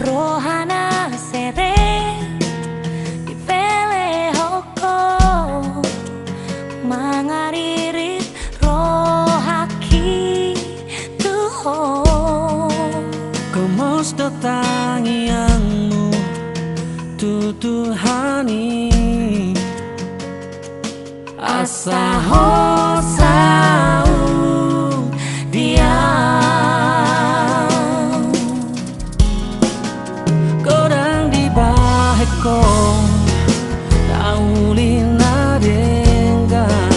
rohana sere di pele hoko mangaririt rohaki tuho Kemos tangianmu tutuhani asa hosau dia Godang di baheko daulina dengan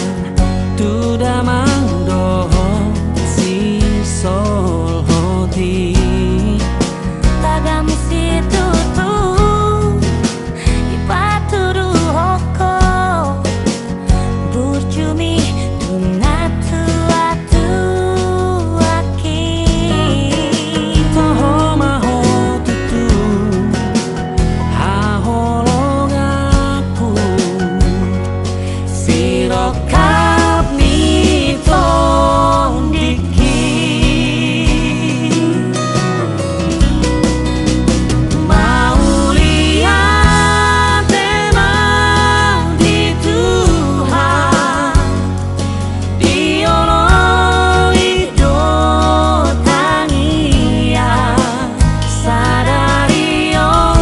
tuda mangdoho si sol hoti tagam situ tu ipaturu hoko burjumi tunatu atu aki Toho maho tutu haholong aku sirokap nitong diki mau lihat emang di Tuhan diolo hidup tangia sadarion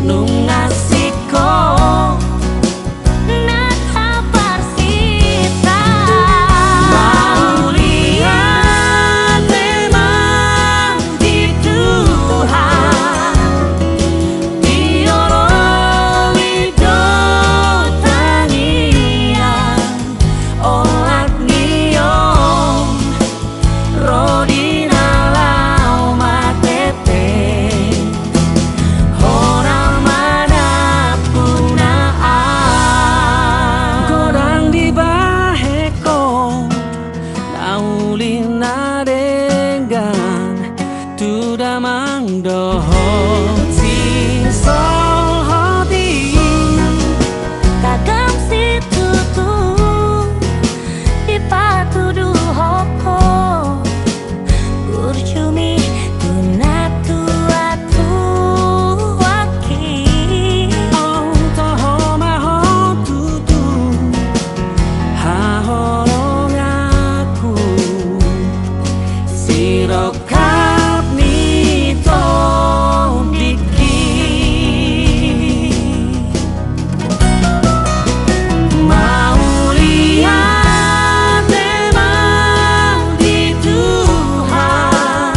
nungasiko nataparsita mau lihat memang di Tuhan diolo hidup tangia olat nion rodina lau matepe Orang mana punaan Godang di baheko daulina dengan tuda mangdoho si sol hoti tagam situ tu ipatudu hoko burjumi tunatu atu aki Oh toho maho tutu haholong aku sirokap nitong diki mau lihat emang di Tuhan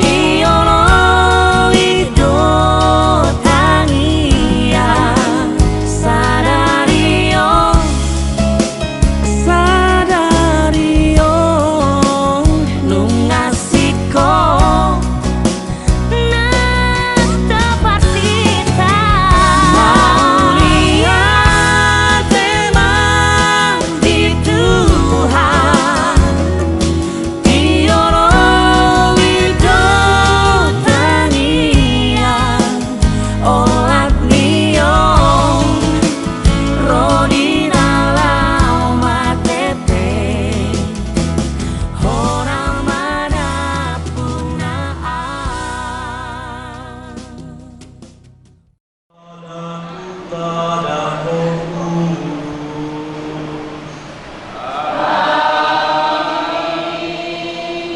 diolo hidup tangia sadarion nungasiko nataparsita mau lihat emang di Tuhan diolo hidup tangia olat nion rodina lau matepe orang mana punaan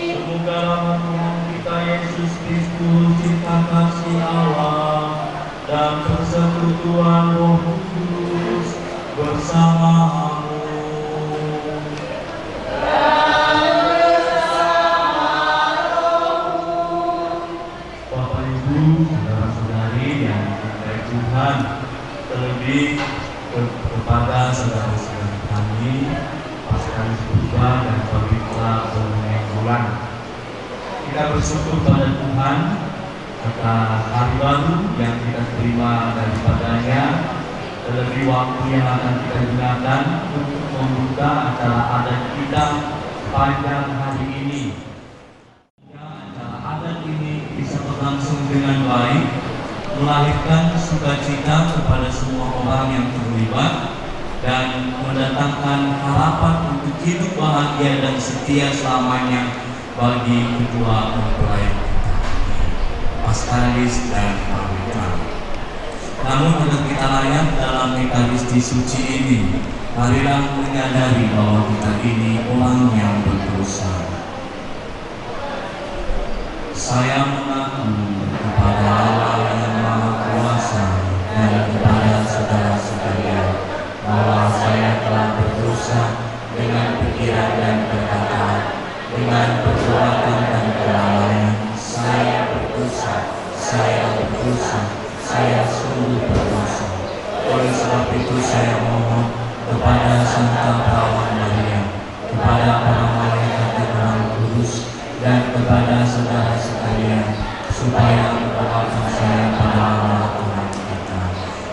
Semoga Tuhan kita Yesus Kristus, cinta kasih Allah dan persekutuan Roh Kudus bersamamu. Bapak Ibu, saudara-saudari yang dicintai Tuhan, terlebih kepada saudara-saudari kami, pasukan Tuhan dan pemitra Bonek Bulan. Kita bersyukur pada Tuhan atas hari baru yang kita terima daripadanya, terlebih waktu yang akan kita gunakan untuk membuka acara adat kita sepanjang hari ini. Acara adat ini bisa berlangsung dengan baik, melahirkan sukacita kepada semua orang yang terlibat, dan mendatangkan harapan untuk hidup bahagia dan setia selamanya bagi kedua mempelai kita, Paskalis dan Pamita. Namun agar kita layak dalam Ekaristi suci ini, marilah menyadari bahwa kita ini orang yang berdosa. Saya mengaku kepada Allah yang Maha Kuasa dan kepada saudara sekalian bahwa saya telah berdosa dengan pikiran dan perkataan, dengan perbuatan dan kelalaian. Saya berdosa, saya sungguh berdosa. Oleh sebab itu saya mohon kepada Santa Perawan Maria, kepada para malaikat dan orang kudus, dan kepada saudara sekalian, supaya mendoakan saya pada Allah Tuhan kita.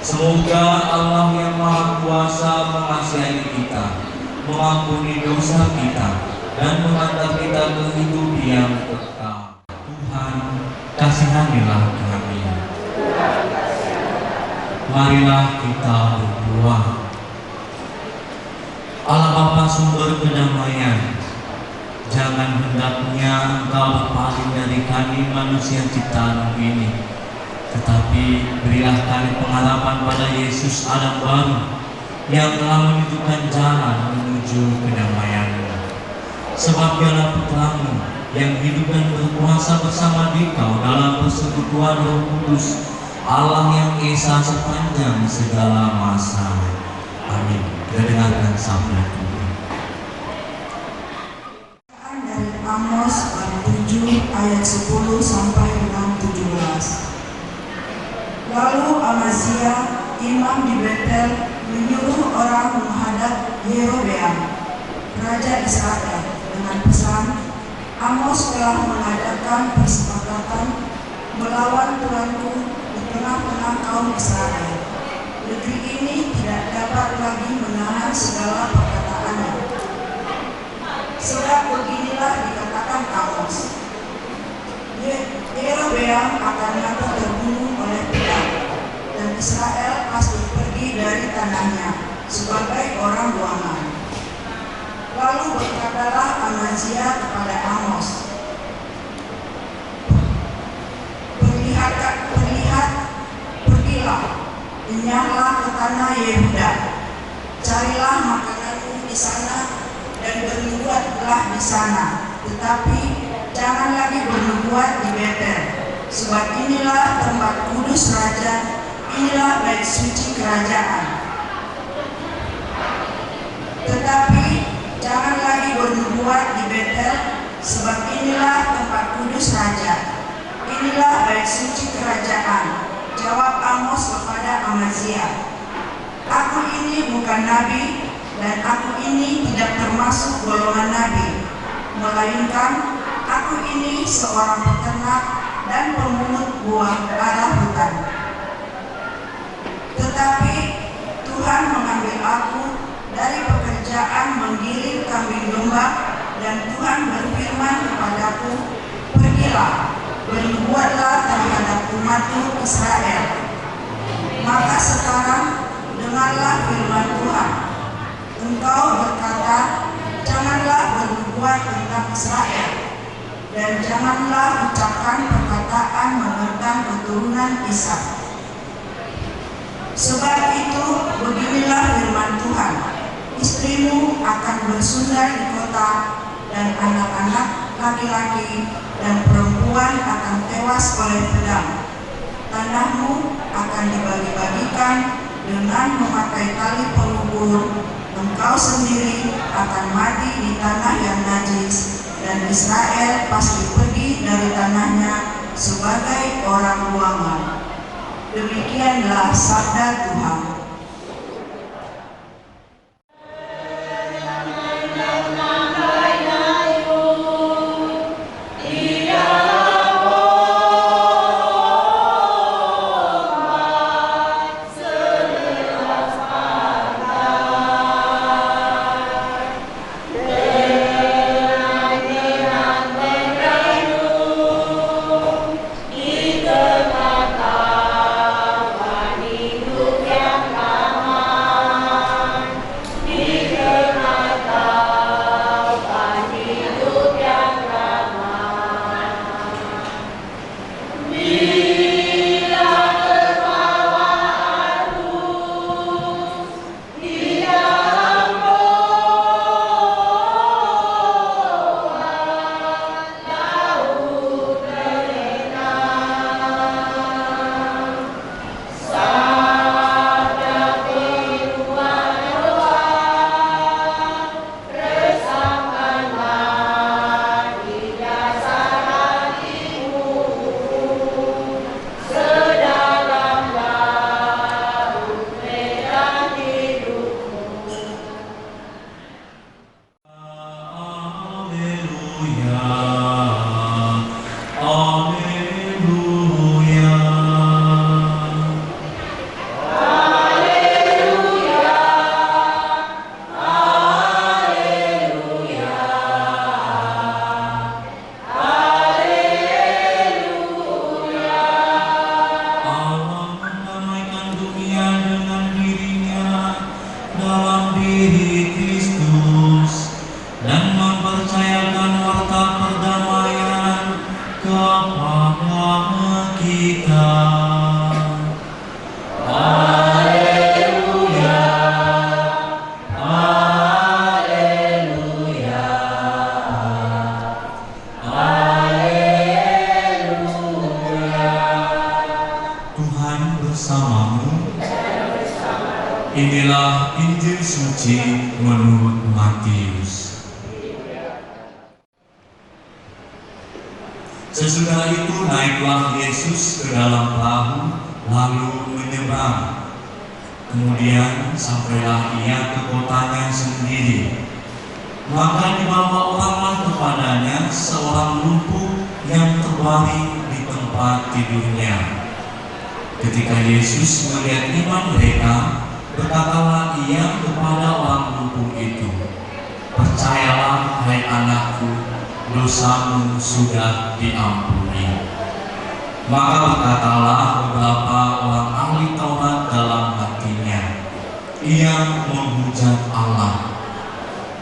Semoga Allah yang Maha Kuasa mengasihi kita, mengampuni dosa kita, dan mengantar kita ke hidup yang kekal. Tuhan, kasihanilah kami. Marilah kita berdoa. Allah Bapa sumber kedamaian, jangan hendaknya Engkau berpaling dari kami manusia ciptaan ini, tetapi berilah kami pengharapan pada Yesus Adam baru yang telah menunjukkan jalan menuju kedamaian-Mu. Sebab Dialah Putra-Mu yang hidup dan berkuasa bersama Dikau dalam persekutuan Roh Kudus, Allah yang esa sepanjang segala masa. Amin. Kita dengarkan sabda Tuhan. Dari Amos bab 7 ayat 10 sampai dengan 17. Lalu Amazia, imam di Betel, menyuruh orang menghadap Yerobeam, raja Israel, dengan pesan, Amos telah mengadakan persepakatan melawan Tuanku di tengah-tengah kaum Israel. Negeri ini tidak dapat lagi menahan segala perkataannya. Sebab beginilah dikatakan Amos, Yerobeam akan mati terbunuh oleh pedang, dan Israel pasti pergi dari tanahnya sebagai orang buangan. Lalu berkatalah Amazia kepada Amos, pergilah, kenyahlah ke tanah Yehuda, carilah makananmu di sana dan bernubuatlah di sana, tetapi jangan lagi bernubuat di Betel, sebab inilah tempat kudus raja, inilah bait suci kerajaan. Tetapi jangan lagi bernubuat di Betel, sebab inilah tempat kudus raja, inilah bait suci kerajaan. Jawab Amos kepada Amazia, aku ini bukan nabi, dan aku ini tidak termasuk golongan nabi, melainkan aku ini seorang peternak dan pemungut buah arah hutan. Tetapi Tuhan mengambil aku dari pekerjaan menggiring kambing domba, dan Tuhan berfirman kepadaku, pergilah, bernubuatlah terhadap umatku Israel. Maka sekarang dengarlah firman Tuhan. Engkau berkata, janganlah bernubuat tentang Israel, dan janganlah ucapkan perkataan menentang keturunan Ishak. Sebab itu beginilah firman Tuhan, istrimu akan bersundal di kota, dan anak-anak laki-laki dan perempuan akan tewas oleh pedang. Tanahmu akan dibagi-bagikan dengan memakai tali pengubur. Engkau sendiri akan mati di tanah yang najis, dan Israel pasti pergi dari tanahnya sebagai orang buangan. Demikianlah sabda Tuhan. Di tengah taman hidup yang Allah mendamaikan dunia dengan dirinya dalam diri Kristus dan mempercayakan warta perdamaian kepada kita. Haleluya, haleluya, haleluya. Tuhan bersamamu. Inilah Injil suci menurut Matius. Sesudah itu naiklah Yesus ke dalam perahu lalu menyeberang. Kemudian sampailah ia ke kotanya sendiri. Maka dibawa oranglah kepadanya seorang lumpuh yang terbaring di tempat tidurnya. Ketika Yesus melihat iman mereka, berkatalah ia kepada orang lumpuh itu, "Percayalah, hai anakku, dosamu sudah diampuni." Maka berkatalah beberapa orang ahli Taurat dalam hatinya, "Ia menghujat Allah."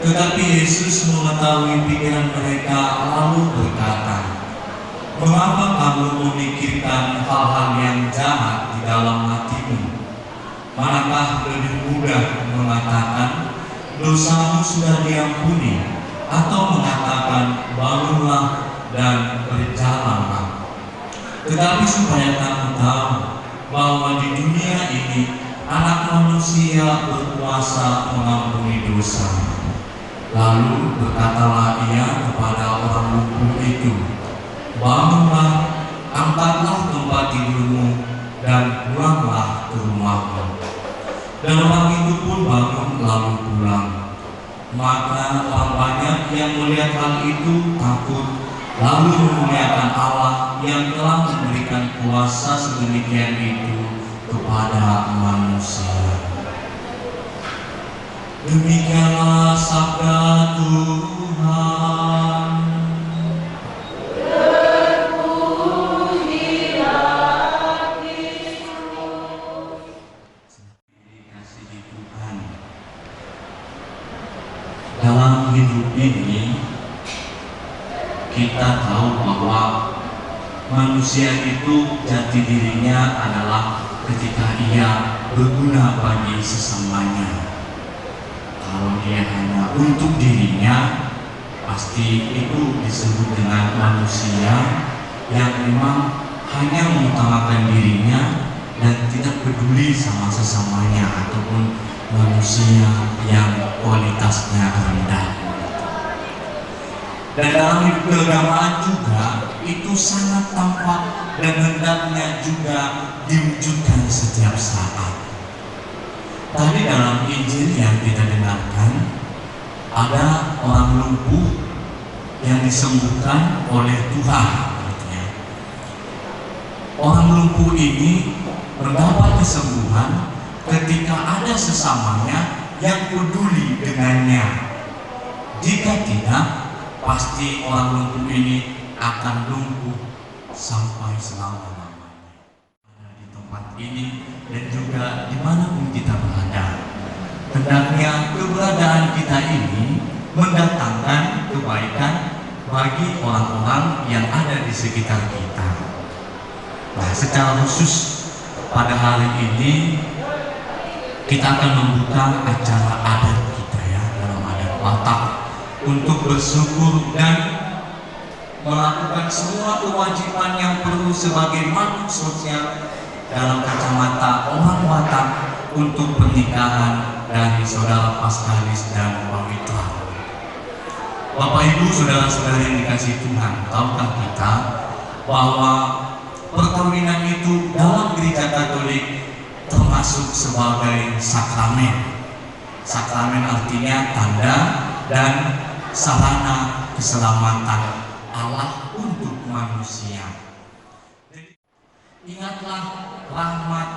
Tetapi Yesus mengetahui pikiran mereka lalu berkata, "Mengapa kamu memikirkan hal-hal yang jahat di dalam hatimu? Manakah lebih mudah mengatakan, dosamu sudah diampuni, atau mengatakan, bangunlah dan berjalanlah? Tetapi supaya kamu tahu bahwa di dunia ini Anak Manusia berkuasa mengampuni dosa." Lalu berkatalah ia kepada orang lumpuh itu, "Bangunlah, angkatlah tempat tidurmu, dan pulanglah ke rumahmu." Dan orang itu pun bangun lalu pulang. Maka orang banyak yang melihat hal itu takut, lalu memuliakan Allah yang telah memberikan kuasa sedemikian itu kepada manusia. Demikianlah sabda Tuhan. Dikasihi Tuhan, dalam hidup ini kita tahu bahwa manusia itu jati dirinya adalah ketika ia berguna bagi sesamanya. Kalau dia hanya untuk dirinya, pasti itu disebut dengan manusia yang memang hanya mengutamakan dirinya dan tidak peduli sama sesamanya, ataupun manusia yang kualitasnya rendah. Dan dalam hidup keagamaan juga itu sangat tampak dan hendaknya juga diwujudkan setiap saat. Tadi dalam Injil yang kita dengarkan, ada orang lumpuh yang disembuhkan oleh Tuhan. Orang lumpuh ini mendapat kesembuhan ketika ada sesamanya yang peduli dengannya. Jika tidak, pasti orang lumpuh ini akan lumpuh sampai selama-lamanya. Ada di tempat ini dan juga dimanapun kita berada, hendaknya keberadaan kita ini mendatangkan kebaikan bagi orang-orang yang ada di sekitar kita. Nah, secara khusus pada hari ini kita akan membuka acara adat kita ya, dalam adat Batak, untuk bersyukur dan melakukan semua kewajiban yang perlu sebagai makhluk sosial dalam kacamata orang Batak untuk pernikahan dari saudara Paskalis dan Pamitra. Bapak Ibu, saudara-saudari yang dikasihi Tuhan, tahukah kita bahwa perkawinan itu dalam gereja Katolik termasuk sebagai sakramen. Sakramen artinya tanda dan sarana keselamatan Allah untuk manusia. Ingatlah rahmat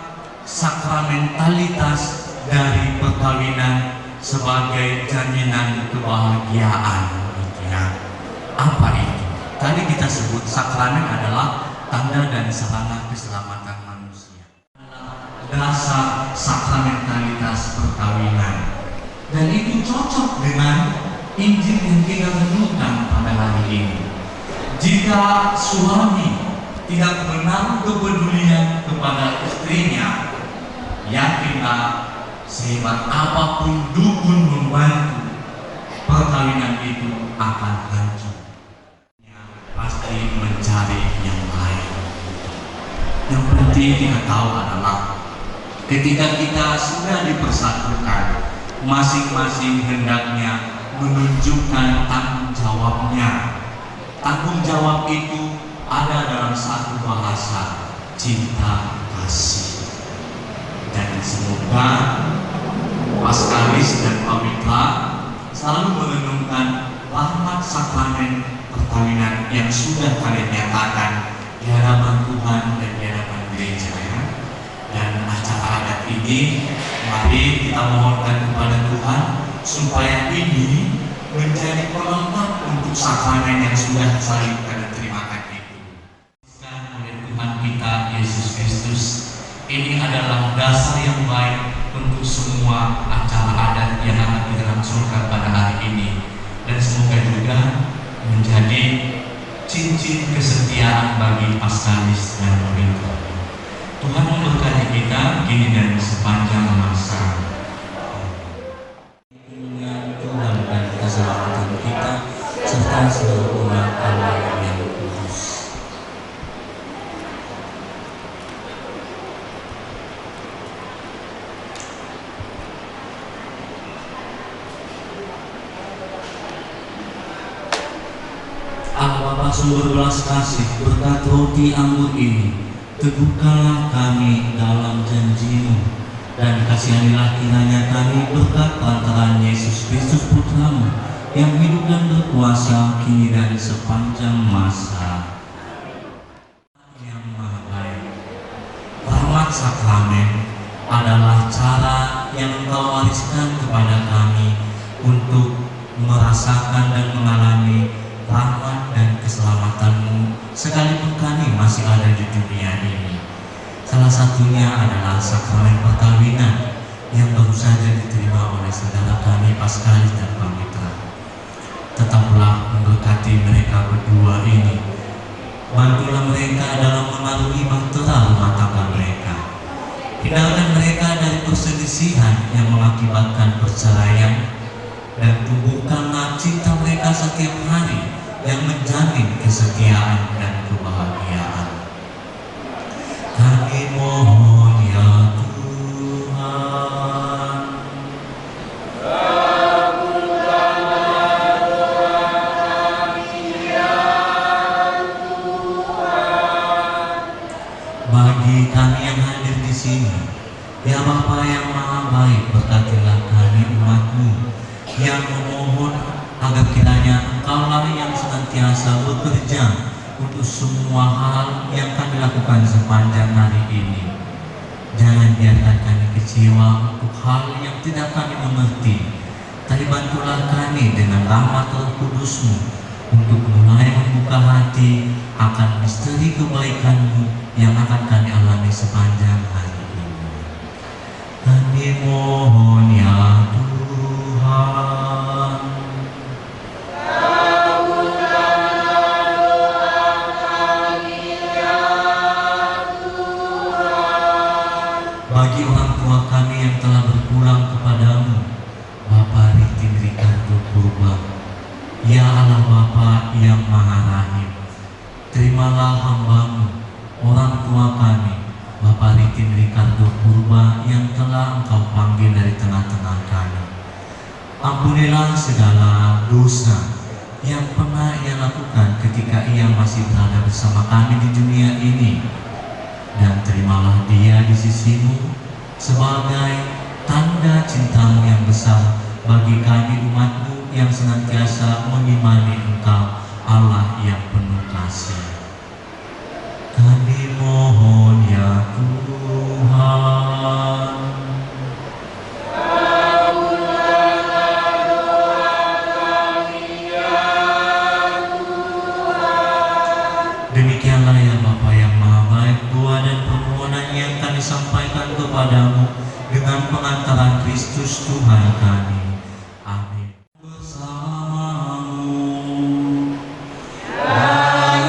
sakramentalitas dari perkawinan sebagai jaminan kebahagiaan, gitu ya. Apa itu? Tadi kita sebut sakramen adalah tanda dan sarana keselamatan manusia. Dasar sakramentalitas perkawinan, dan itu cocok dengan Injil yang kita renungkan pada hari ini. Jika suami tidak menaruh kepedulian kepada istrinya, yakinlah sehebat apapun dukun membantu, perkawinan itu akan hancur. Pasti mencari yang lain. Yang penting kita tahu adalah ketika kita sudah dipersatukan, masing-masing hendaknya menunjukkan tanggung jawabnya. Tanggung jawab itu ada dalam satu bahasa, cinta kasih. Dan semoga Paskalis dan Pamitra selalu merenungkan rahmat sakramen perkawinan yang sudah kalian nyatakan di hadapan Tuhan dan di hadapan gereja, ya. Dan acara adat ini, mari kita mohonkan kepada Tuhan supaya ini menjadi pelengkap untuk sakramen yang sudah saling kita terimakan itu. Oleh Tuhan kita Yesus Kristus, ini adalah dasar yang baik untuk semua acara adat yang akan kita langsungkan pada hari ini, dan semoga juga menjadi cincin kesetiaan bagi Paskalis dan Pamitra. Tuhan memberkati kita kini dan sepanjang masa. Tuhan dan keselamatan kita serta seluruh umat Allah yang kudus. Allah Bapa sumber belas kasih, berkat roti anggur ini, teguhkanlah kami dalam janji-Mu, dan kasihanilah kiranya kami berkat perantaraan Yesus Kristus Putra-Mu yang hidup dan berkuasa kini dan sepanjang masa. Yang Maha Baik, rahmat sakramen adalah cara yang Engkau wariskan kepada kami untuk merasakan dan mengalami rahmat dan keselamatan-Mu sekalipun kami masih ada di dunia ini. Salah satunya adalah sakramen perkawinan yang baru saja diterima oleh saudara kami Paskalis dan Pamitra. Tetaplah memberkati mereka berdua ini. Bantulah mereka dalam memenuhi bahtera rumah tangga mereka. Hindarkan mereka dari perselisihan yang mengakibatkan perceraian, dan tumbuhkanlah cinta mereka setiap hari yang menjamin kesetiaan dan kebahagiaan. Kami mohon ya Tuhan, Kabulkanlah doa kami ya Tuhan. bagi kami yang hadir di sini, ya Bapa yang Maha Baik, berkatilah kami umat-Mu yang memohon agar kiranya Engkaulah yang senantiasa bekerja untuk semua hal yang kami lakukan sepanjang hari ini. Jangan biarkan kami kecewa untuk hal yang tidak kami mengerti. Tapi bantulah kami dengan rahmat Roh Kudus-Mu untuk mulai membuka hati akan misteri kebaikan-Mu yang akan kami alami sepanjang hari ini. Kami mohon ya Tuhan, Kabulkanlah doa kami ya Tuhan. bagi orang tua kami yang telah berpulang kepadamu, Bapa Ritin Ricardo Purba, ya Allah Bapa yang Maha Rahim, terimalah hamba-Mu, orang tua kami, Bapa Ritin Ricardo Purba yang telah Engkau panggil dari tengah-tengah kami. Ampunilah segala dosa yang pernah ia lakukan ketika ia masih berada bersama kami di dunia ini, dan terimalah dia di sisi-Mu sebagai tanda cinta-Mu yang besar bagi kami umat-Mu yang senantiasa mengimani Engkau, Allah yang penuh kasih. Kami mohon ya Tuhan. Demikianlah ya Bapa yang Maha Baik, doa dan permohonan yang kami sampaikan kepadamu dengan pengantaran Kristus Tuhan kami. Amin. Bersamamu dan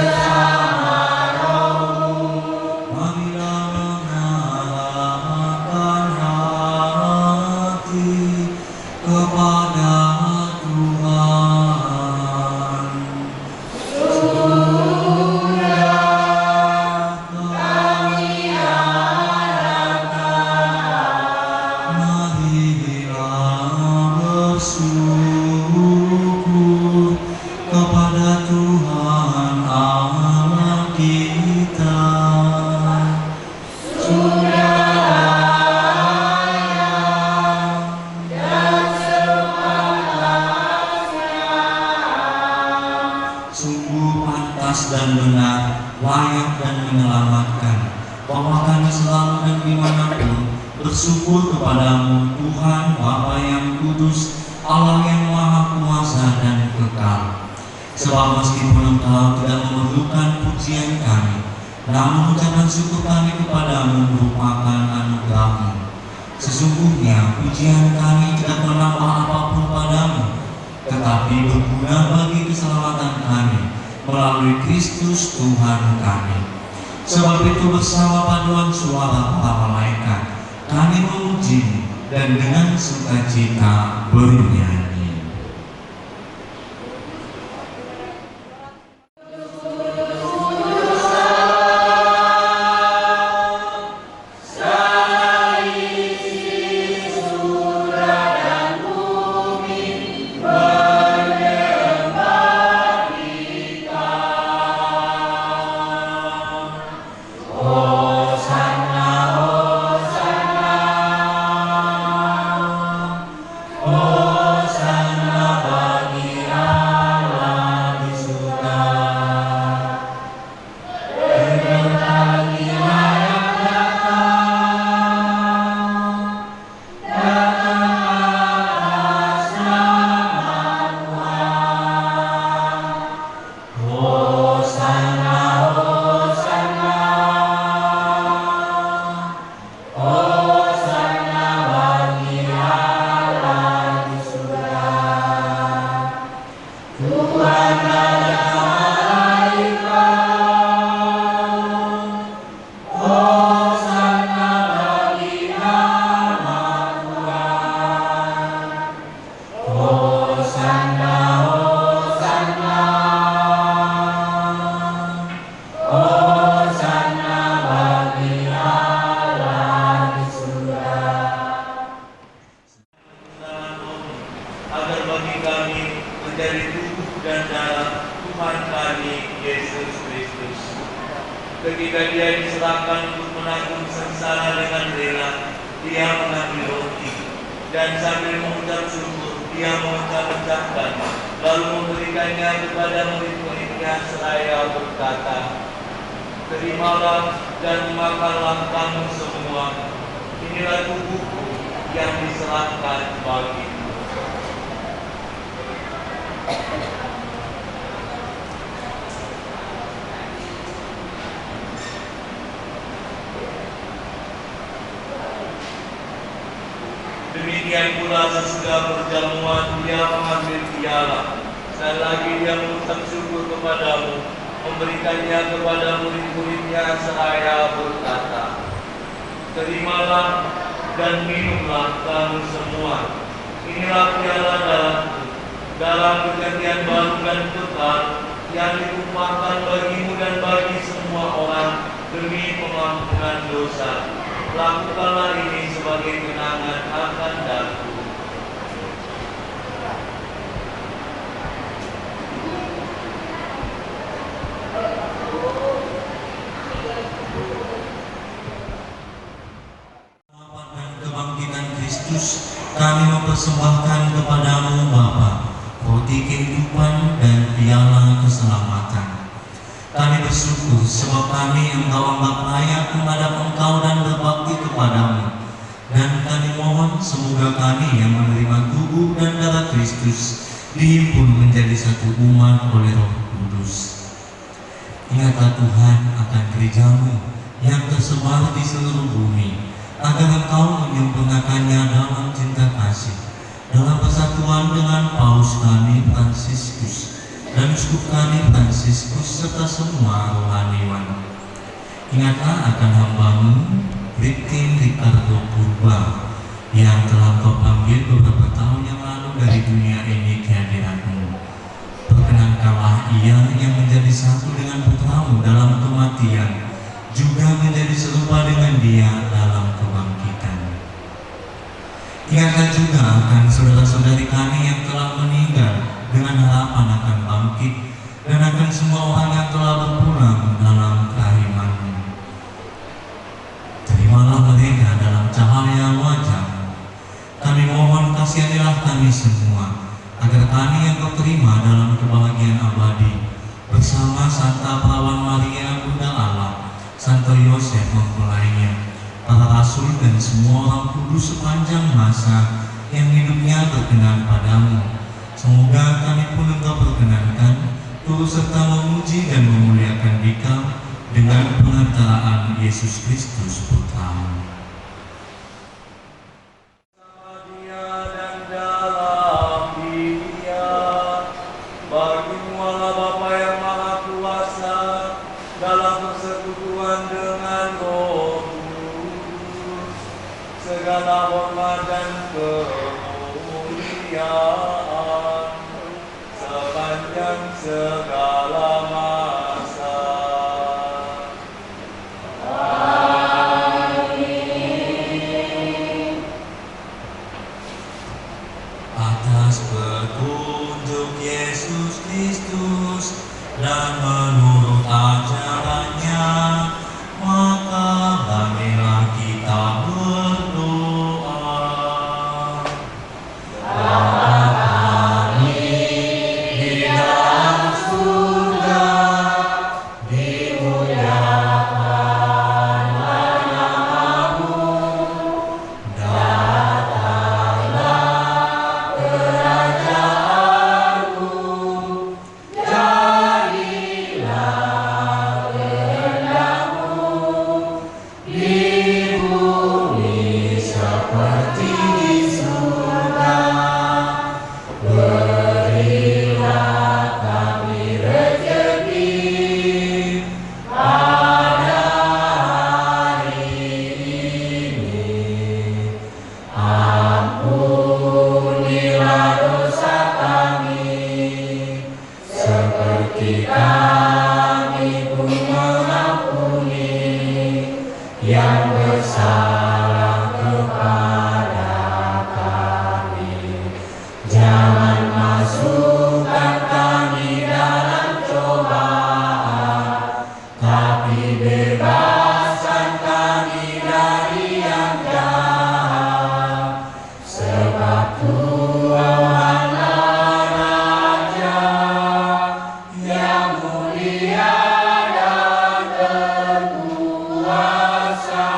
bersama rohmu, marilah mengarahkan hati kepada Tuhan. Bersyukur kepada Tuhan Allah kita. Sungguh pantas dan benar, layak dan menyelamatkan, bahwa kami selalu dan dimanapun bersyukur kepadamu, Tuhan Bapa yang kudus, Allah yang maha kuasa dan kekal. Sebab meskipun Engkau tidak memerlukan pujian kami, namun ucapan syukur kami kepadamu merupakan anugerah-Mu. Sesungguhnya pujian kami tidak menambah apapun padamu, tetapi berguna bagi keselamatan kami melalui Kristus Tuhan kami. Sebab itu bersama paduan suara para malaikat kami memuji dan dengan sukacita bernyanyi. Ketika dia diserahkan untuk menanggung sengsara dengan rela, dia mengambil roti dan sambil mengucap syukur, dia mengucap-ucapkan, lalu memberikannya kepada murid-muridnya seraya berkata, "Terimalah dan makanlah kamu semua. Inilah tubuhku yang diserahkan bagimu." Demikian pula sesudah perjamuan dia mengambil piala, dan lagi dia mengucap syukur kepadamu, memberikannya kepada murid-muridnya seraya berkata, "Terimalah dan minumlah kamu semua. Inilah piala dalam perjanjian baru dan kekal yang ditumpahkan bagimu dan bagi semua orang demi pengampunan dosa. Lakukanlah ini sebagai kenangan akan aku." Dan kebangkitan Kristus kami mempersembahkan kepadamu Bapa, roti kehidupan dan piala keselamatan. Kami bersyukur sebab kami Engkau anggap layak menghadap Engkau dan berbakti kepadamu. Dan kami mohon semoga kami yang menerima tubuh dan darah Kristus dihimpun menjadi satu umat oleh Roh Kudus. Ingatlah Tuhan akan gerejamu yang tersebar di seluruh bumi, agar Engkau menyempurnakannya dalam cinta kasih, dalam persatuan dengan Paus kami Fransiskus dan Uskup kami Fransiskus serta semua rohaniwan. Ingatlah akan hamba-Mu Brigjen Ricardo Purba yang telah Kau panggil beberapa tahun yang lalu dari dunia ini ke hadirat-Mu. Perkenankanlah ia yang menjadi satu dengan putra-Mu dalam kematian, juga menjadi serupa dengan dia dalam kebangkitan. Ingatlah juga akan saudara-saudari kami yang telah meninggal dengan harapan akan bangkit, dan akan semua orang yang telah berpulang dalam kerahiman-Mu. Terimalah mereka dalam cahaya wajah-Mu. Kami mohon kasihanilah kami semua, agar kami yang Kau terima dalam kebahagiaan abadi, bersama Santa Perawan Maria Bunda Allah, Santo Yosef mempelainya, para rasul dan semua orang kudus sepanjang masa yang hidupnya berkenan padamu. Semoga kami pun Engkau perkenankan turut serta memuji dan memuliakan Dikau dengan pengantaraan Yesus Kristus Putra-Mu. Sama Dia dan dalam Dia, bagi-Mu Allah Bapa yang Maha Kuasa, dalam persekutuan dengan Roh Kudus, segala hormat dan kemuliaan sepanjang segala masa. Atas petunjuk Yesus Kristus dan menurut ajarannya, maka marilah kita berdoa. Bapa kami di dalam surga, dimuliakanlah namamu, datanglah kerajaanmu, jadilah kehendakmu di bumi seperti di surga. Berilah kami rezeki pada hari ini. Ampunilah dosa kami, seperti kami pun mengampuni yang bersalah kepada kami. Jangan masukkan kami dalam cobaan, tapi bebaskan kami dari yang jahat. Sebab Tuhanlah Raja yang mulia dan berkuasa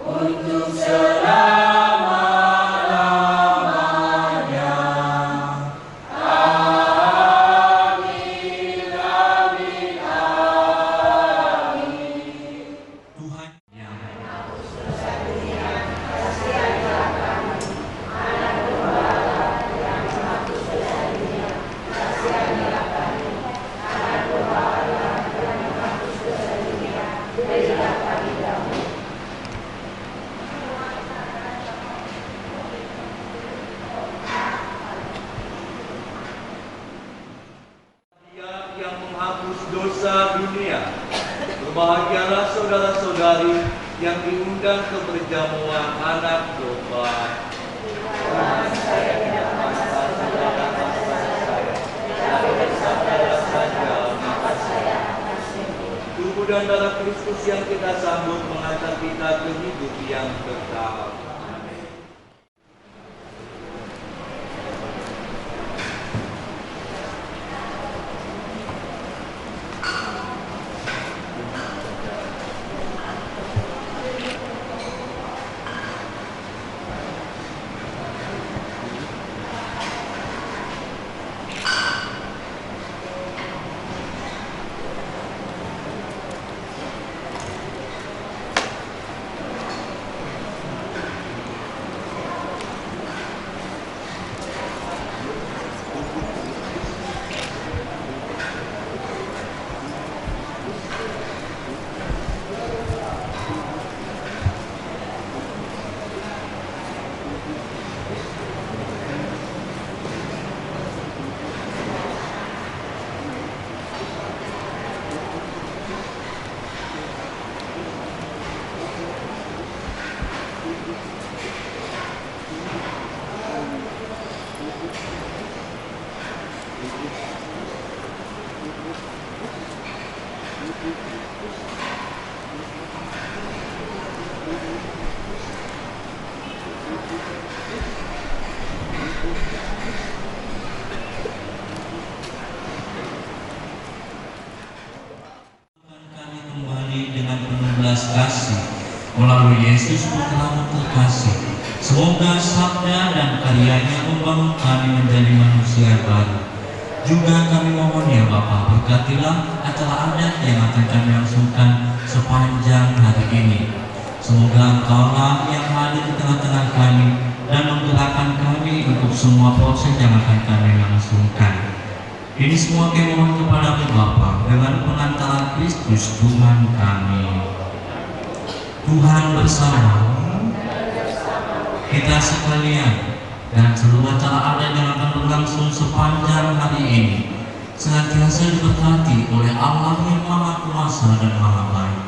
untuk selama-lamanya. Amin, amin, amin. Tuhan yang Dia yang menghapus dosa dunia. Berbahagialah saudara-saudari yang diundang ke perjamuan anak domba. Tubuh dan darah Kristus yang kita sambut mengantar kita ke hidup yang kekal. Kami kembali dengan penuh belas kasih melalui Yesus Putramu terkasih. Semoga sabda dan karyanya membangun kami menjadi manusia baru. Juga kami mohon ya Bapa, berkatilah acara adat yang akan kami langsungkan sepanjang hari ini. Semoga Engkaulah yang hadir di tengah-tengah kami dan menggerakkan kami untuk semua proses yang akan kami langsungkan. Ini semua kami mohon kepada Bapa dengan pengantaran Kristus Tuhan kami. Tuhan bersama kita sekalian, dan seluruh acara adat yang akan berlangsung sepanjang hari ini senantiasa diberkati oleh Allah yang Maha Kuasa dan Maha Baik,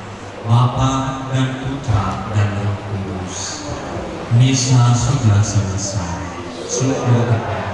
Bapa dan Putra dan Roh Kudus. Misa sudah selesai. Syukur kepada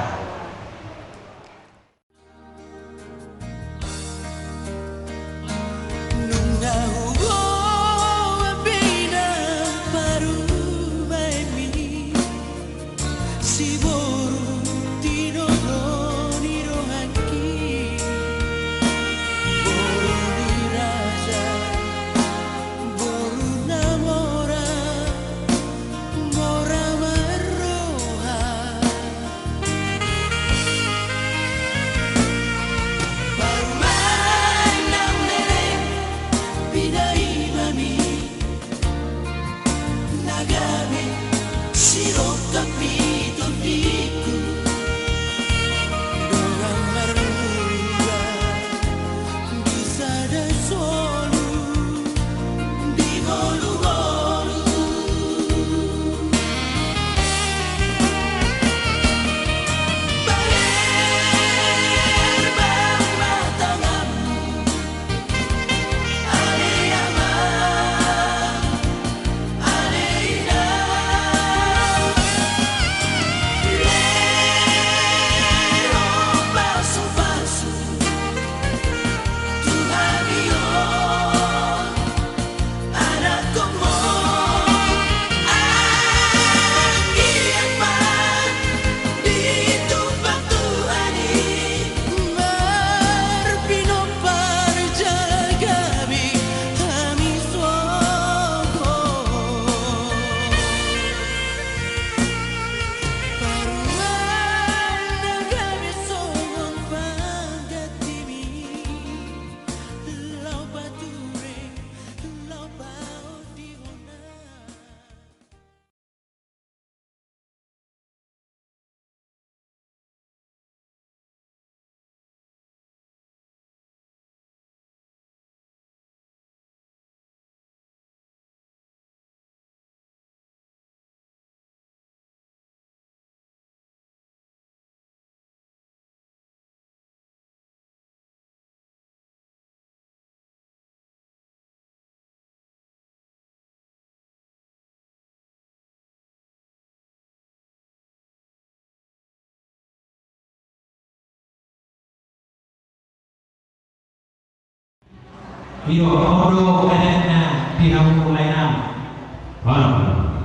Iyo, odo adanya pihak lainnya.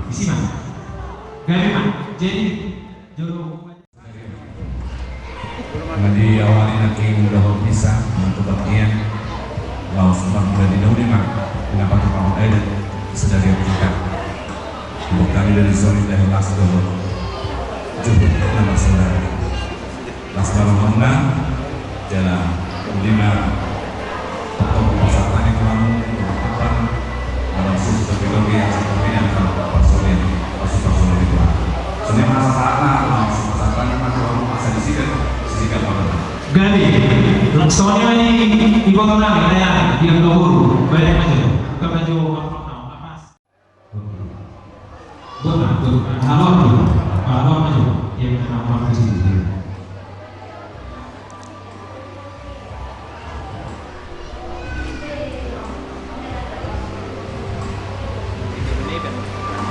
Isi mas. Gak mas. Jadi jodoh. Diawali nanti mudah bisa untuk bagian laut sebab mudah didahului mak dapat terbangun air sedari kita untuk kami dari zona dari Lasdo jubut nama saudara Lasdo Menang jalan 5 Oktober Pasar Tani Kelamu depan dalam susu teknologi yang seperti yang kalau personil personil itu sudah masa pasar Tani masa di sini Gali, soalnya ini ibu kau nami ada yang dahulu banyak maju, bukan maju apa? Betul, halal maju, yang nama di sini.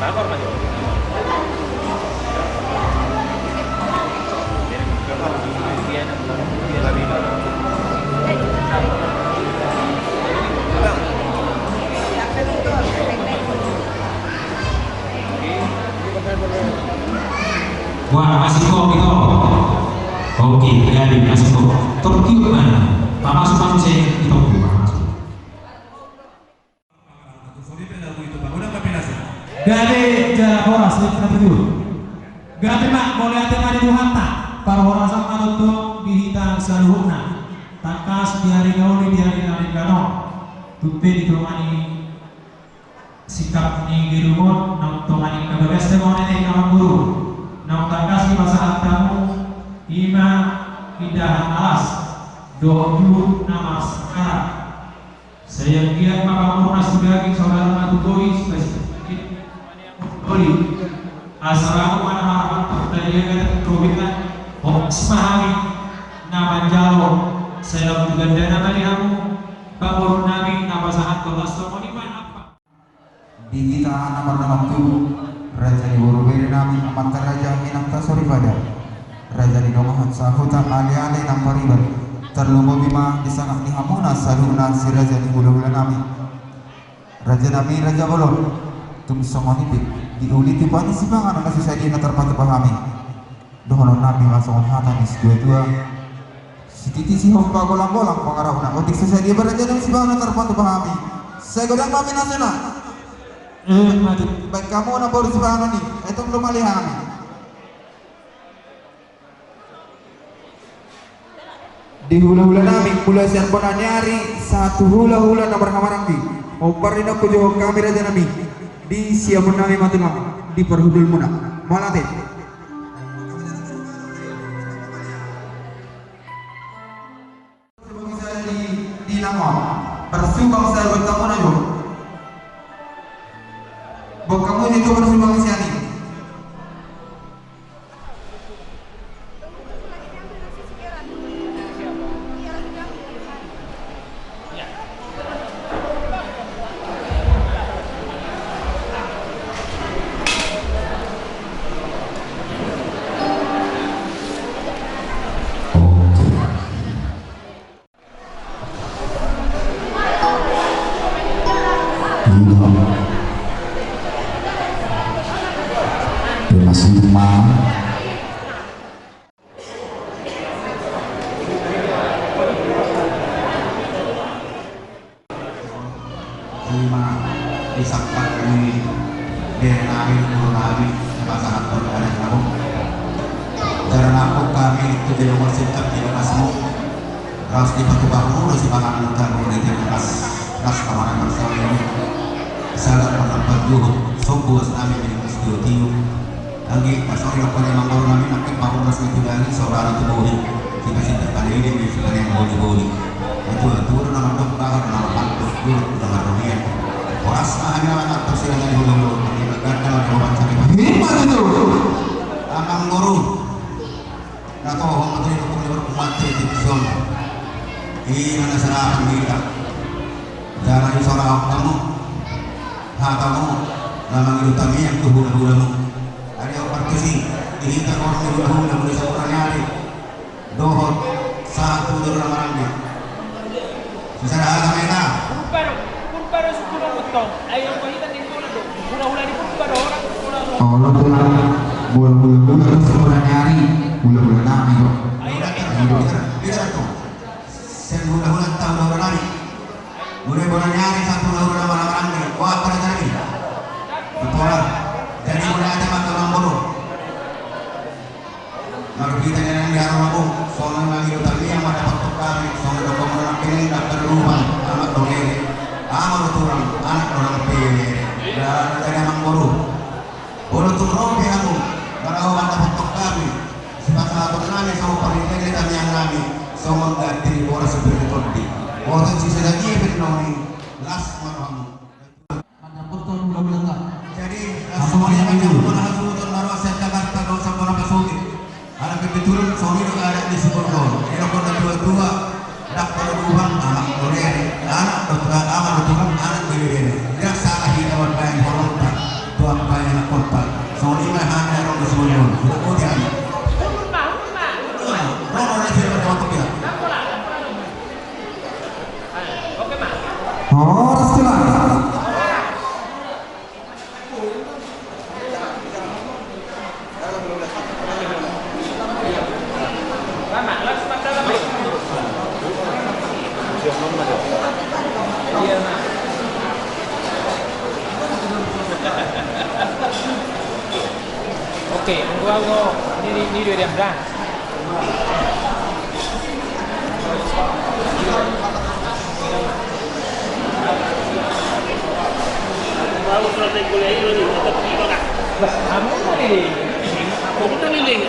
Bakor maju. Wah, masih kok gitu. Oke, jadi masih kok. Turki mana? Pak masuk pancing itu bukan. Gade jalan horas kita dulu. Gade mak boleh hati mari Tuhan tak. Para horasan manutung dihitang saluhna. Takas diari gauli diari nari gano. Tupe ditomani sikap ni girumon nang tomani kaberes temone ni kamang guru. Nang takas di masa tamu ima hidahan alas. Doa nama sekarang. Saya giat maka sudah saudara matugoi spesifik oli asal mana harapan tadi kata provinsi semahami nama jalo saya juga dana tadi kamu kabur nami nama saat kelas tomoni apa di kita nama raja di Boroberi nami amat raja minang tasori pada raja di Domahan sahutan ali-ali nang pariban terlumba bima di sangat ni hamuna saluna si raja di hula-hula nami raja nami raja bolon tum somoni diuli tipani si bangan ang kasisadi na terpatu pahami dohonon nabi masong hatan is dua-dua si titi si hompa golang-golang pangarap na otik sisadi beraja ng si bangan na terpatu pahami saya godang kami nasena baik kamu na baru si bangan ni etong lumalihami di hula-hula nami mula siang bonanyari satu hula-hula na berkamarang di oparina ko jo kami raja nami di siapun nami matulang di perhudul muna malate di nama persumbang saya bertamu najo bok kamu itu persumbang siani masih rumah lima disangkat kami denari nurani pasangan berada kamu karena aku kami itu di nomor sikap di masmu ras di batu baru si pangan mutar mulai dari ras kamaran bersama ini salah pendapat dulu sombos kami di studio lagi pasal yang punya mangkor kami nanti baru ras itu dari saudara itu boleh kita cinta kali ini di film yang boleh itu turun nama dokter nama pantus dulu nama dunia oras hanya anak persidangan dulu kita kalau jawaban sakit gimana itu amang guru atau orang menteri hukum berkuat tradision ini mana serah kita jangan seorang kamu kamu nama hidup kami yang tuhula-hulamu ada partisi ini kita orang tuhula-hula boleh seorang nyari dohot satu dari ramanya susah ada mereka pero es puro botón hay un poquito de hula di puro orang Allah Tuhan bola-bola seorang nyari bola-bola nami kok bisa tuh sen hula-hula tahu hula nami boleh bola nyari satu hula ramanya wah pada tadi betul jadi mulai ada makanan bodoh lalu kita yang di arah mabung soalnya lagi tadi yang ada waktu kami soalnya dokumen ini tak terlupa anak dongeng amal turun anak orang pilih dan ada yang bodoh turun kamu kalau ada waktu kami sebab aku kami sama perintai kami yang kami sama ganti orang seperti itu orang sisa lagi bernoni las marhamu jadi semuanya macam mana hasil baru saya Jakarta kalau sampai orang Songit anak kebetulan Songit juga ada di Singapura ini kota dua-dua dak pada Tuhan anak Korea anak dokter anak Tuhan anak Korea dia salah hidup baik hormat Tuhan baik anak kota Songit mah hanya orang di Singapura sudah kemudian orang siapa waktu kita oh setelah Iya. Oke, luego ni due di Amran. Baru selesai kuliah ini, tetap di mana? Kamu kan ini. Aku tuh liling.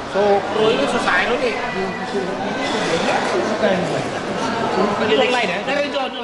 So, Pro itu selesai loh nih. bukan. Ini online ya? Dari jodoh.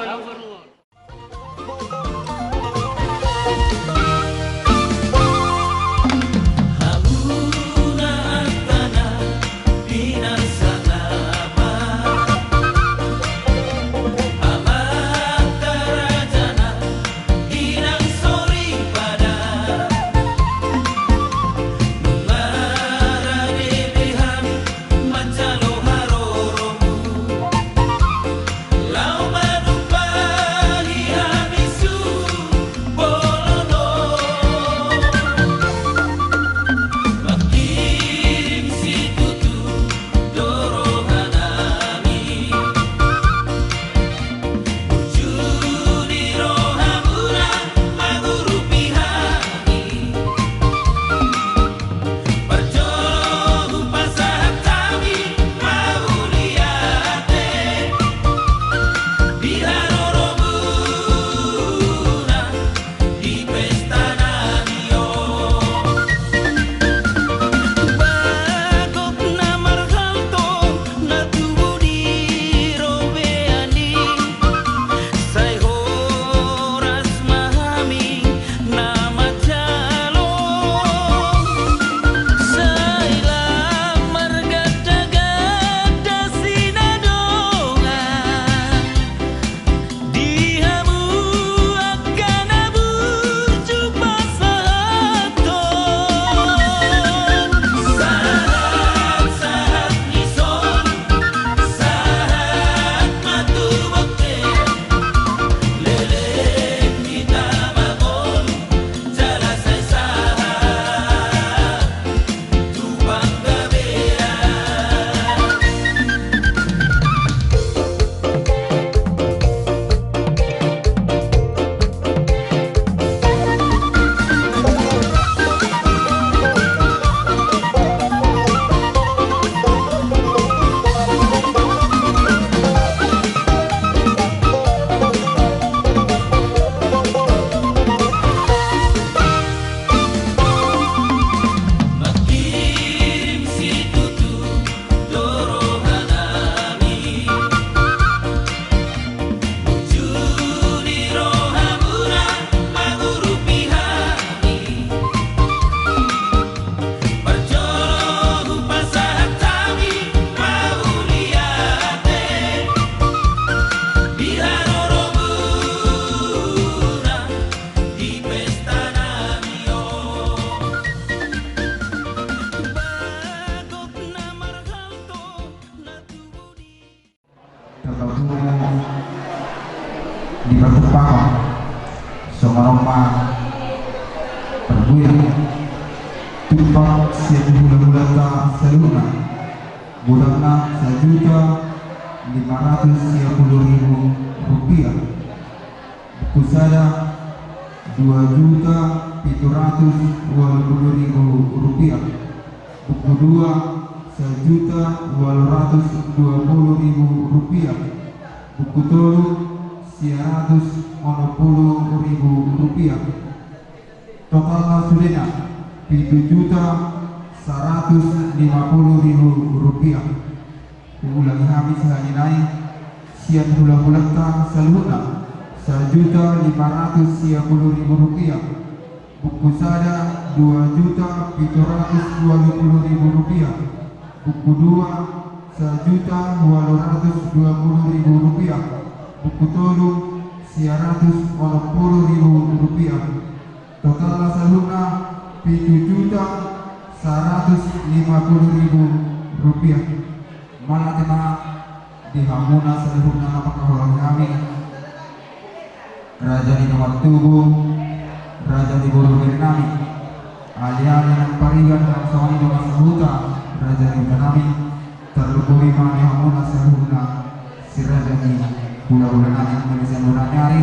di pertumpahan semaroma perbuya tumpah siap mula-mulata seluna budakna 1.550.000 rupiah pusada 2.720.000 rupiah buku 2 1.820.000 rupiah buku tolu 150.000 rupiah totalnya sudena 7.150.000 rupiah ulangi habis hanya naik siap bulan-bulan seluruhnya 1.550.000 rupiah buku sada 2.720.000 rupiah buku 2 1.820.000 rupiah buku tolu 150.000 rupiah total saluna 7.150.000 rupiah mana tema di hamuna saluna apakah kami Raja di nomor tubuh Raja di buru nami alih-alih yang parigan dan sawani dengan sahuta Raja di nami terlebih mana hamuna saluna si Raja di pulau Rakyat Indonesia Nurani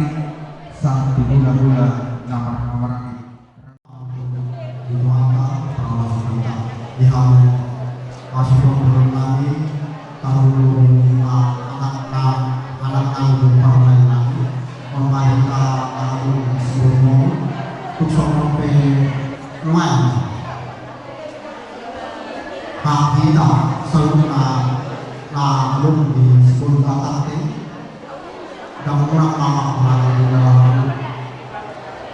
saat gula-gula nomor ini. Itu apa? Pengawas kita di hal masih belum lagi tahun anak-anak berpartai lagi pemerintah tahun sebelumnya untuk sampai lumayan hak kita selalu belum di sekolah kata dan kurang lama di dalam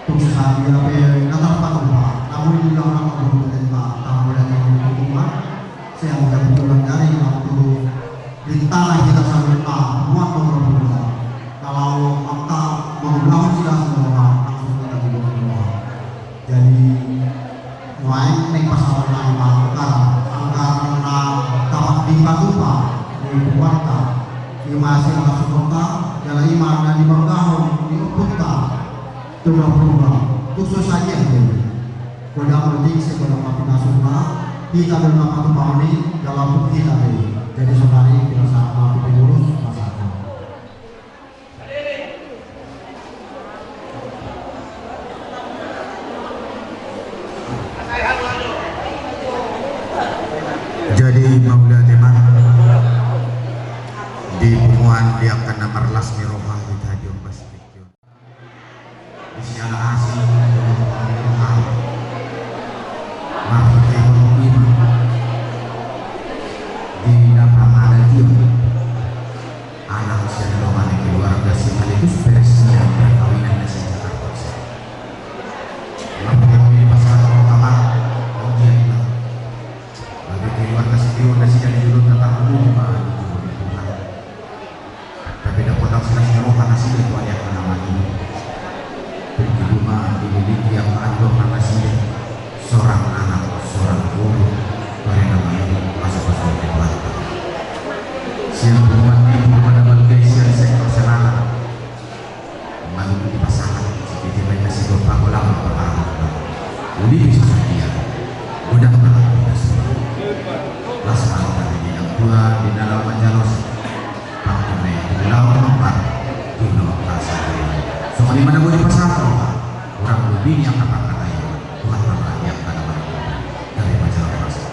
tugas hari apa natar patah namun di dalam pemerintah tahun yang hukuman saya sudah berbulan dari waktu rintangan kita sampai buat pemerintah kalau maka mengulang sudah semua langsung kita dibawa jadi mulai naik pasal lain anggaran dapat dibantu dibuatkan di masih langsung kota jalan iman dan di bangun di kota sudah berubah khusus saja sudah penting sebelum api nasional kita dalam satu tahun ini dalam bukti tadi jadi saudari kita sama pengurus masyarakat. Jadi Maulana teman di pengumuman dia akan nama Lasmi Roha di Tajum Pasifik di siang asing di dalam ada dia anak usia rohani keluarga sekaligus versi yang perkawinan di Jakarta. Lalu di pasar utama dia lalu keluarga sendiri udah sih jadi dulu tentang rumah tapi dapat tahu sih rohani sih itu yang namanya di rumah dimiliki yang ada karena sih seorang anak seorang guru dari namanya masuk-masuk ke keluarga siang rumah ibu pada bagai siang sektor serana malu di pasangan seperti mereka sih lupa ulama perkara udah bisa saja udah pernah laksana tadi yang dua di dalam majalos pakai di dalam tempat di dalam rasa so di mana gue di pasar orang lebih yang kata-kata Tuhan Allah yang pada dari majalah rasa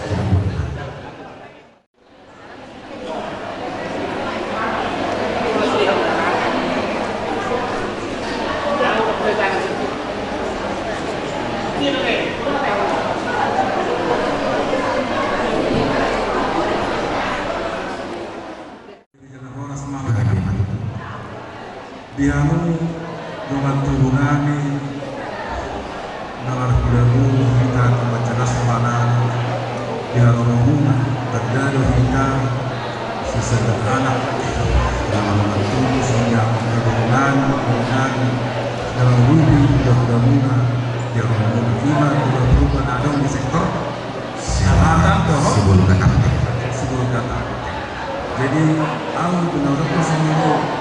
Dianu dengan turunani dengan kudaku kita membaca semanan diharumuna berdadu kita sesederhana dalam menentu sehingga keturunan dalam rubi diharumuna diharumuna kita sudah berubah nadong di sektor selatan sebelum kata jadi aku benar-benar semua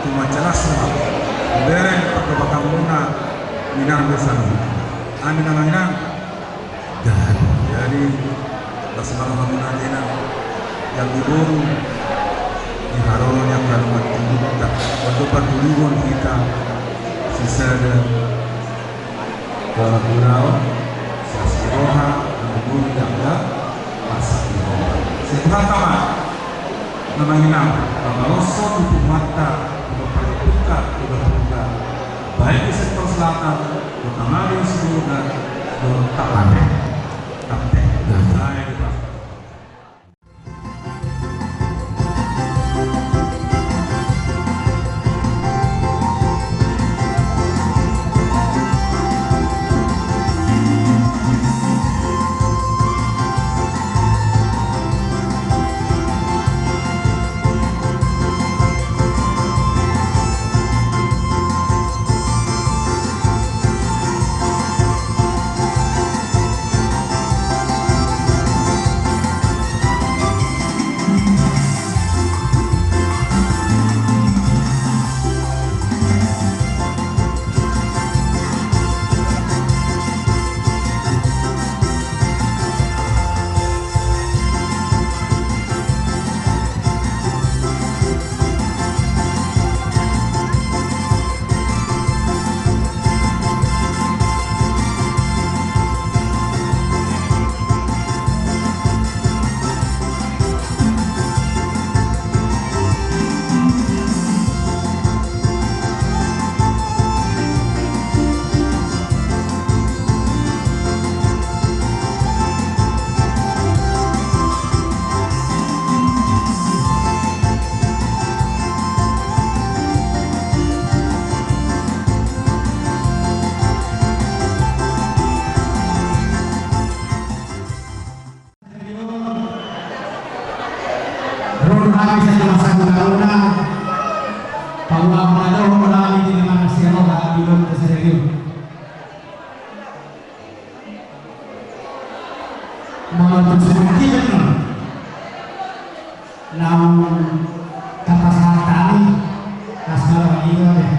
cuma jelas bereng perkembangan muna minang besar amin amin jadi Rasulullah Muhammad yang diburu di haron yang dalam kita untuk pertulungan kita sisa dan pulau Sasiroha diburu yang ada masa setelah tamat namanya kalau suatu mata buka baik di sektor selatan, terutama di seluruh dan kami sa masa karuna pagwa manalo wala ni naman siya ka bilog sa seryo mga tusukin no ng kapasatan nas malawaligo ya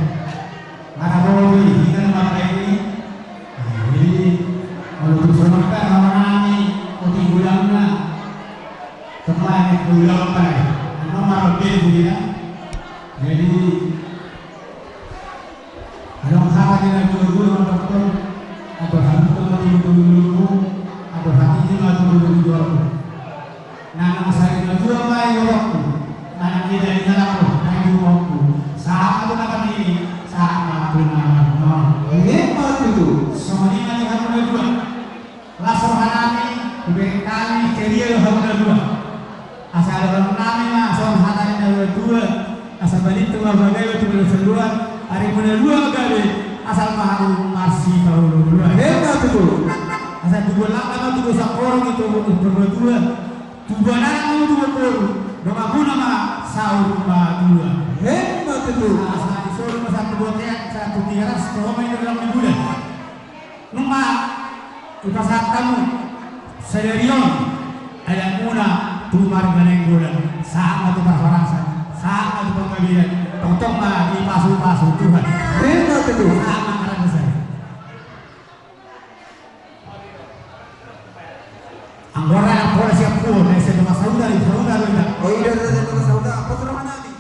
makabawi hindi naman kayo ini malutusun ka naman puti gulang na teman gulang pa ano marabin hindi na jadi anong sabi nila guru ng doktor atau hanap ko matulog atau hati ini matulog na masaya na dua ba yung waktu na nakita nila ako na yung waktu sa ako na kami sa ako na ngayon pa ito so manina yung ako na dua laso hanami ibig kami keriya yung ako na dua asal orang namin na so hanami na dua asal balik tu bagay itu berseluruhan hari punya dua kali asal mahal masih tahu dua hebat itu asal dua lang kalau dua seorang itu berdua dua nang itu berdua dong aku nama sahur dua hebat itu asal disuruh satu botek satu tiras kalau main dalam bulan numpa kita saat kamu serion ada muna tumar ganeng bulan sama tu persorangan sama di pengadilan untuk di pasu-pasu Tuhan benar itu sama karena saya anggora yang boleh siap pun saya cuma saudari oh iya saudara apa terus nanti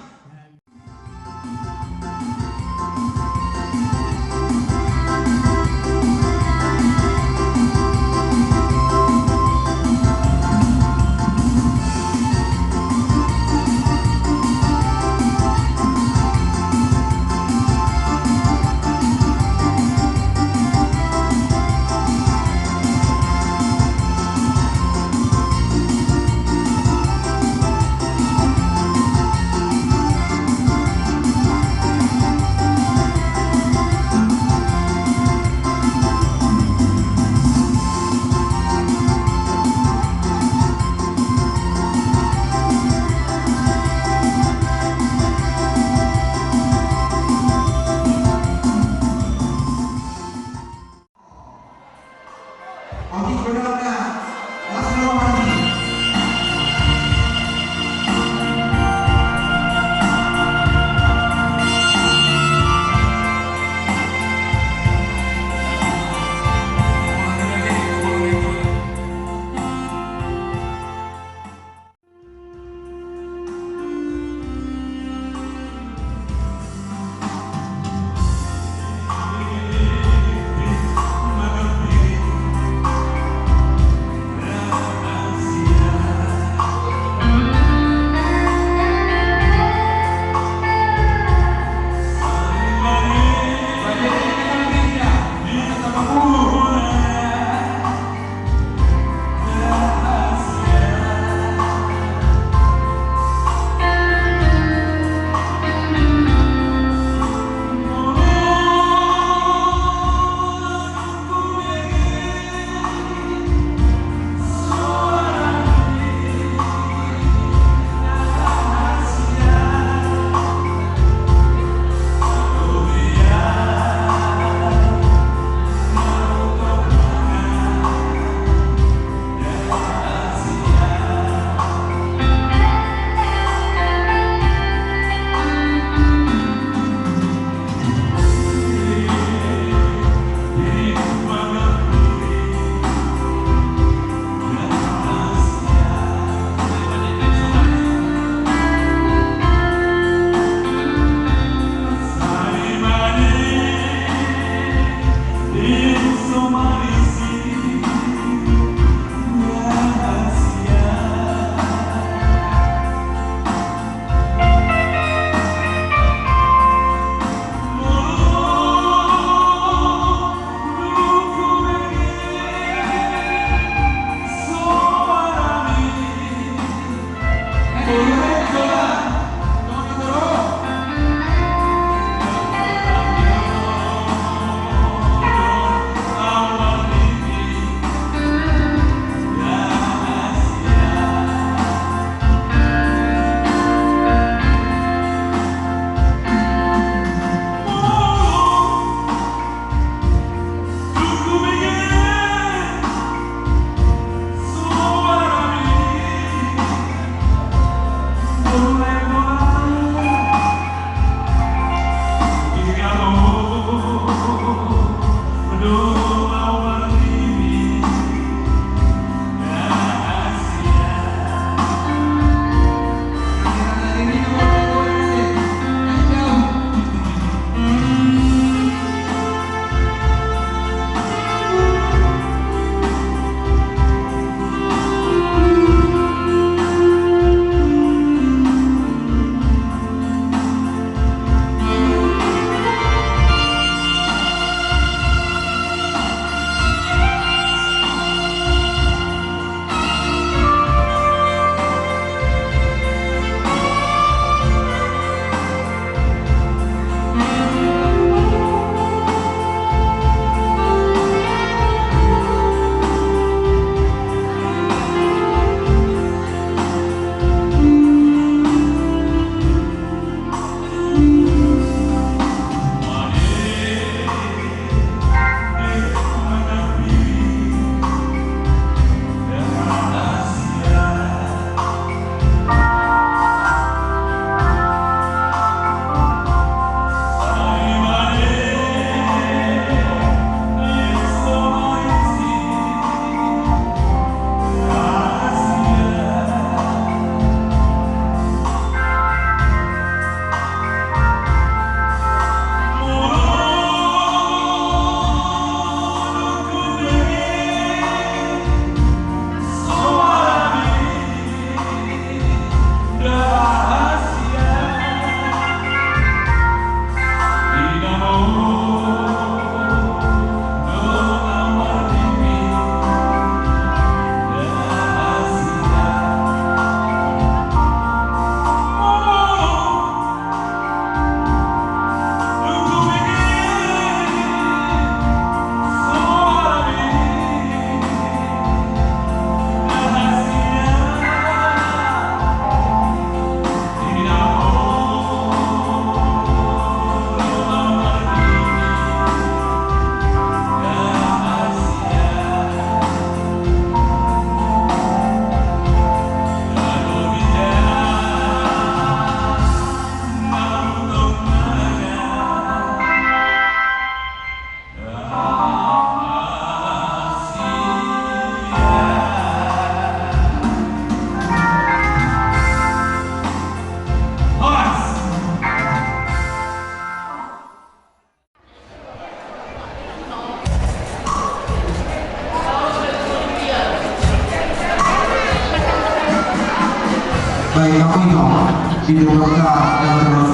Baik, aku nyok di Jakarta dan terus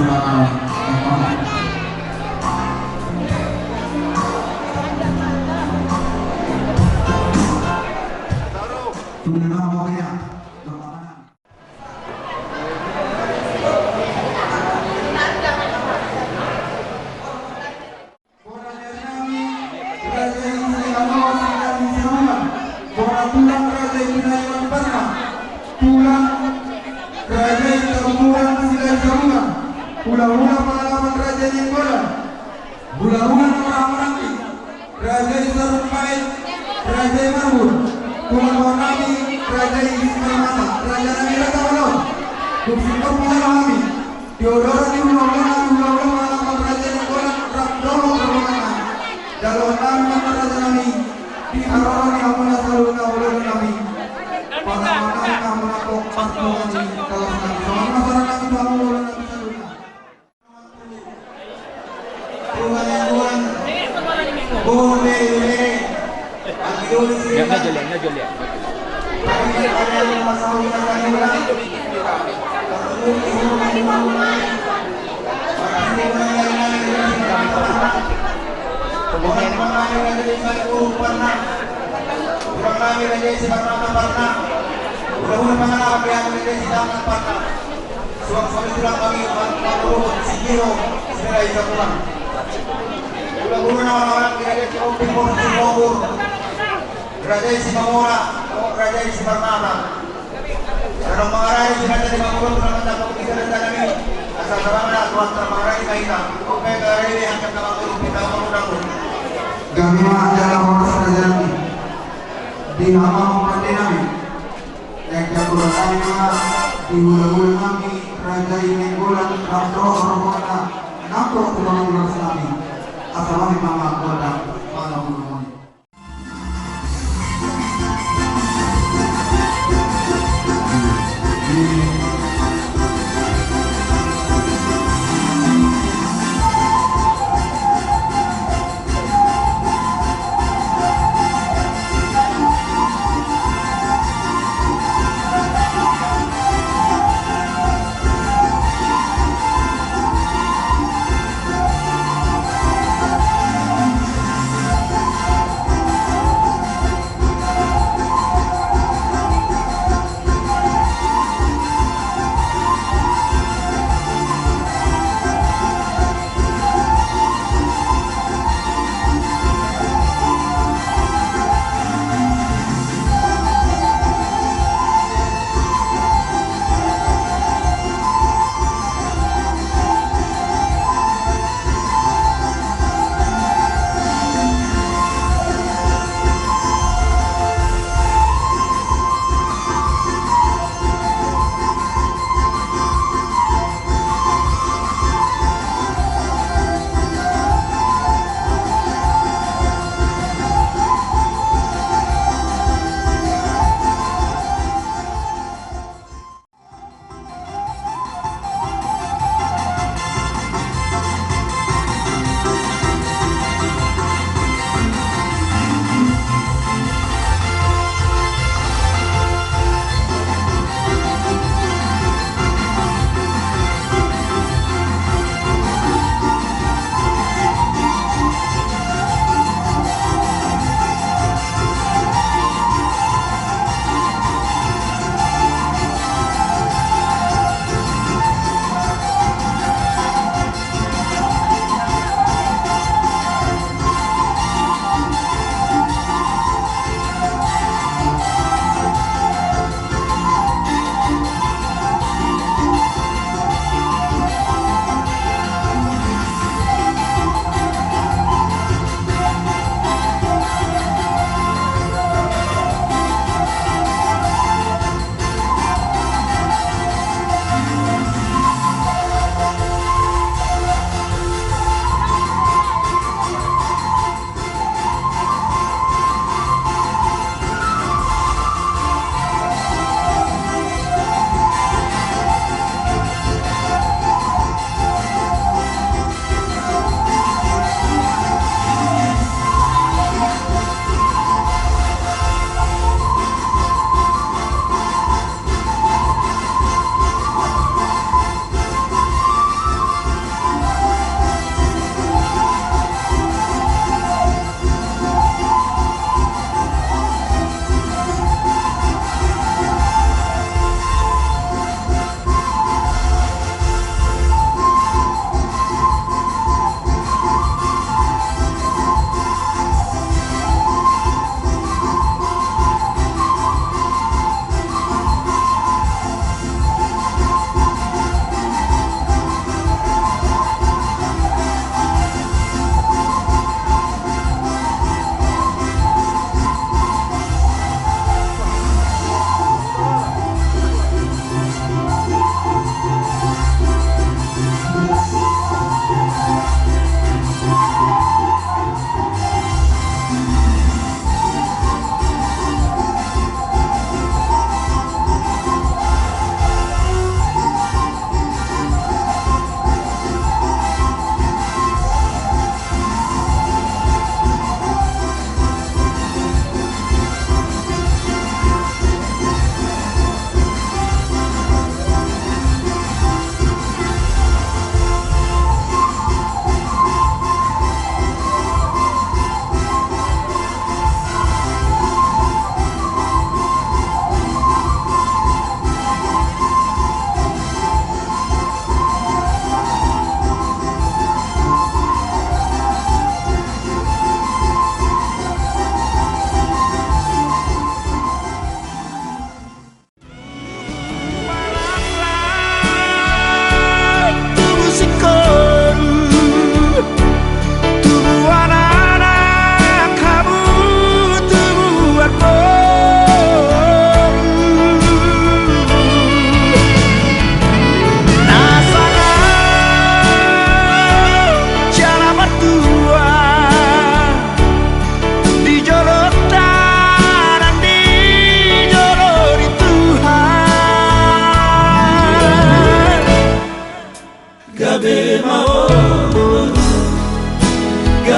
Ulang-ulang pengalaman Raja Jenggolan, ulang-ulang orang-orang Raja Sarumpai, Raja Marbun, Pulang-Warnami, Raja Ismail, Raja Nabi Ratamalon, Kusikap Pulang-Wami, Teodora di ulang-ulang pengalaman Raja Jenggolan, Rabdolo Perbuatan, Dalam nama Raja Nabi, di Arorani Amunah Saluna Ulang Nabi, Pengalaman Amunah Kok Pasmoni, kalau sama masyarakat itu Amunah Nabi Saluna. Raja Simamora, Raja Simarmata. Karena mengarai sinata di Mangurun telah mendapat kebijakan dan kami asal terangnya tuan termengarai kita. Oke, hari ini akan Mangurun kita mengundang. Kami adalah orang Raja Nabi di nama Raja Nabi. Yang jatuh kami di bulan kami Raja ini bulan Rabdo Hormona Nakro Tulang Rasa. kami. Assalamualaikum warahmatullahi wabarakatuh.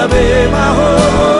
Abe Mahoro